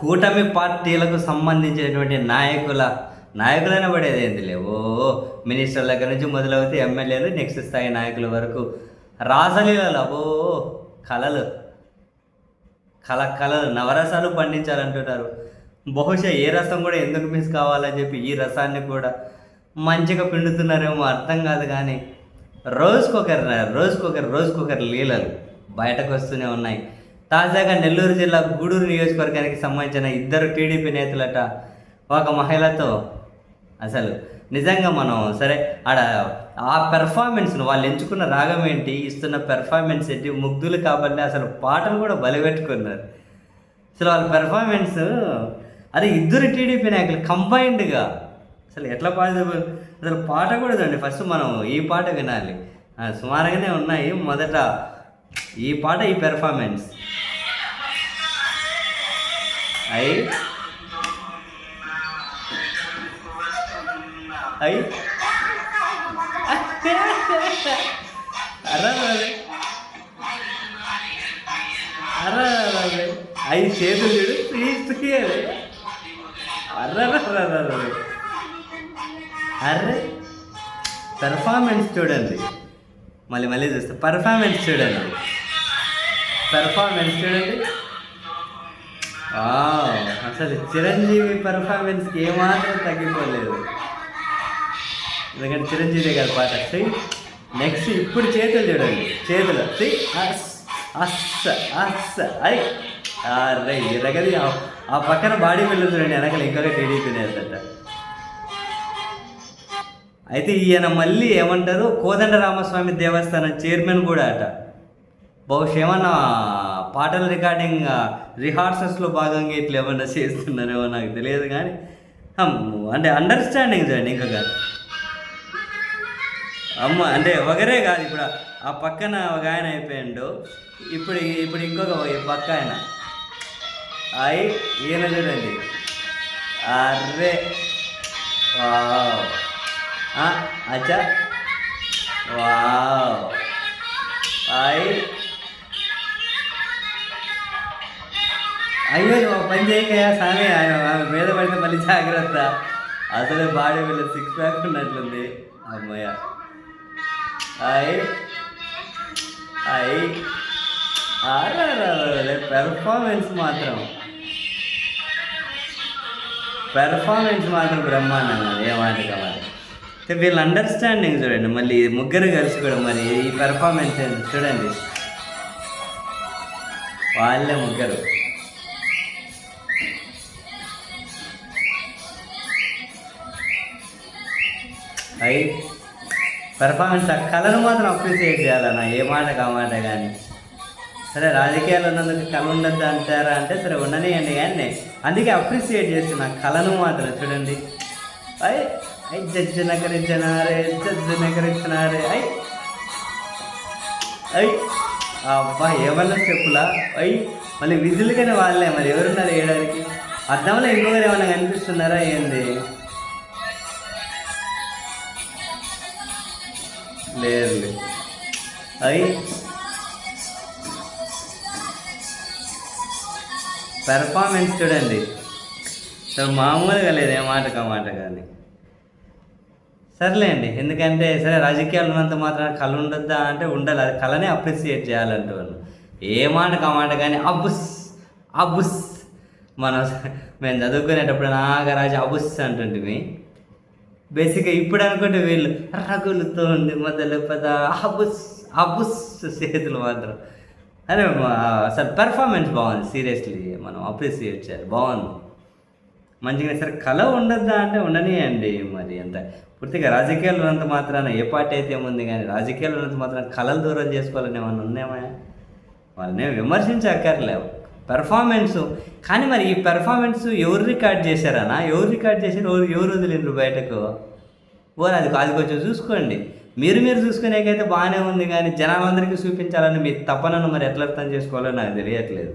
కూటమి పార్టీలకు సంబంధించినటువంటి నాయకులైన పడేది ఏంది లేవు. మినిస్టర్ల దగ్గర నుంచి మొదలవుతే ఎమ్మెల్యేలు, నెక్స్ట్ స్థాయి నాయకుల వరకు రాసలీలలు, కళలు కళలు నవరసాలు పండించాలంటున్నారు. బహుశా ఏ రసం కూడా ఎందుకు మిస్ కావాలని చెప్పి ఈ రసాన్ని కూడా మంచిగా పిండుతున్నారేమో అర్థం కాదు. కానీ రోజుకొకరు లీలలు బయటకు వస్తూనే ఉన్నాయి. తాజాగా నెల్లూరు జిల్లా గూడూరు నియోజకవర్గానికి సంబంధించిన ఇద్దరు టీడీపీ నేతలట ఒక మహిళతో అసలు నిజంగా మనం సరే ఆడ ఆ పెర్ఫార్మెన్స్ను వాళ్ళు ఎంచుకున్న రాగం ఏంటి, ఇస్తున్న పెర్ఫార్మెన్స్ ఏంటి, ముగ్ధులు కాబట్టి అసలు పాటలు కూడా బలిపెట్టుకున్నారు. అసలు వాళ్ళ పెర్ఫార్మెన్స్ అది ఇద్దరు టీడీపీ నాయకులు కంబైన్డ్గా అసలు ఎట్లా పాసిబుల్, అసలు పాట కూడా చూడండి. ఫస్ట్ మనం ఈ పాట వినాలి. సుమారుగానే ఉన్నాయి. మొదట ఈ పాట, ఈ పెర్ఫార్మెన్స్ అయి అయి అయి చేతులు చూడు, అర్రే పెర్ఫార్మెన్స్ చూడండి. మళ్ళీ చూస్తే పెర్ఫార్మెన్స్ చూడండి. అసలు చిరంజీవి పెర్ఫార్మెన్స్కి ఏమాత్రం తగ్గిపోలేదు. ఎందుకంటే చిరంజీవి గారి పాట. నెక్స్ట్ ఇప్పుడు చేతులు చూడండి, చేతులు అయ్ అరే ఎరగది. ఆ పక్కన బాడీ బిల్డర్ చూడండి, వెనకాల ఇంకా టీడీపీ నేతట. అయితే ఈయన మళ్ళీ ఏమంటారు, కోదండరామస్వామి దేవస్థానం చైర్మన్ కూడా అట. బహుశా ఏమన్నా పాటల రిహార్సల్స్లో భాగంగా ఇట్లా ఏమన్నా చేస్తున్నారేమో నాకు తెలియదు. కానీ అంటే అండర్స్టాండింగ్ చూడండి. ఇంకా అంటే ఒకరే కాదు, ఇప్పుడు ఆ పక్కన ఒక ఆయన అయిపోయాడు, ఇప్పుడు ఇంకొక పక్క ఆయన ఈయన చూడండి. అర్రే అచ్చా అయ్యో పని చేయకయా స్వామి, ఆయన మీద పడితే మళ్ళీ జాగ్రత్త. అసలు బాడీ మీద 6 ప్యాక్ ఉన్నట్లుంది. అమ్మయ్య పెర్ఫార్మెన్స్ మాత్రం బ్రహ్మాండంగా ఏమాటగా మరి. వీళ్ళ అండర్స్టాండింగ్ చూడండి. మళ్ళీ ముగ్గురు కలిసి కూడా మరి ఈ పెర్ఫార్మెన్స్ చూడండి, వాళ్ళే ముగ్గురు. పెర్ఫార్మెన్స్ ఆ కళను మాత్రం అప్రిషియేట్ చేయాలన్నా, ఏ మాట కామాట. కానీ సరే రాజకీయాలు ఉన్నందుకు కళ ఉండద్దు అంటారా అంటే సరే ఉండనియండి. కానీ అందుకే అప్రిషియేట్ చేస్తున్న కళను మాత్రం చూడండి. జడ్జి నకరించినారే అబ్బా ఏమన్నా చెప్పులా మళ్ళీ విధులుగానే వాళ్ళే. మరి ఎవరున్నారు వేయడానికి? అద్దంలో ఇంకొకరు ఏమన్నా కనిపిస్తున్నారా ఏంది? లేదు. పెర్ఫార్మెన్స్ చూడండి, సో మామూలుగా లేదు ఏ మాట కామాట. కానీ సర్లేండి, ఎందుకంటే సరే రాజకీయాలు ఉన్నంత మాత్రం కళ ఉండద్దా అంటే ఉండాలి. అది కళనే అప్రిషియేట్ చేయాలంటున్నాను. ఏ మాట కామాట. కానీ అబుస్ మేము చదువుకునేటప్పుడు నాగరాజు అబుస్ అంటుంటివి. బేసిక్గా ఇప్పుడు అనుకుంటే వీళ్ళు రగులుతో ఉంది మొదలు పద అబుస్ చేతులు మాత్రం. అరే అసలు పెర్ఫార్మెన్స్ బాగుంది. సీరియస్లీ మనం అప్రిషియేట్ చేయాలి. బాగుంది మంచిగా. సరే కళ ఉండద్దా అంటే ఉండనియండి. మరి అంత పూర్తిగా రాజకీయాలు ఉన్నంత మాత్రాన ఏ పార్టీ అయితే ఏముంది, కానీ రాజకీయాలు ఉన్నంత మాత్రాన కళలు దూరం చేసుకోవాలని ఏమన్నా ఉందేమా? వాళ్ళని విమర్శించక్కర్లేవు. పెర్ఫార్మెన్సు కానీ మరి ఈ పెర్ఫార్మెన్స్ ఎవరు రికార్డ్ చేశారనా? ఎవరు రికార్డ్ చేశారు? ఎవరు వదిలిండ్రు బయటకు? అది కొంచెం చూసుకోండి. మీరు చూసుకునేకైతే బాగానే ఉంది. కానీ జనాలందరికీ చూపించాలని మీ తపనను మరి ఎట్లా అర్థం చేసుకోవాలో నాకు తెలియట్లేదు.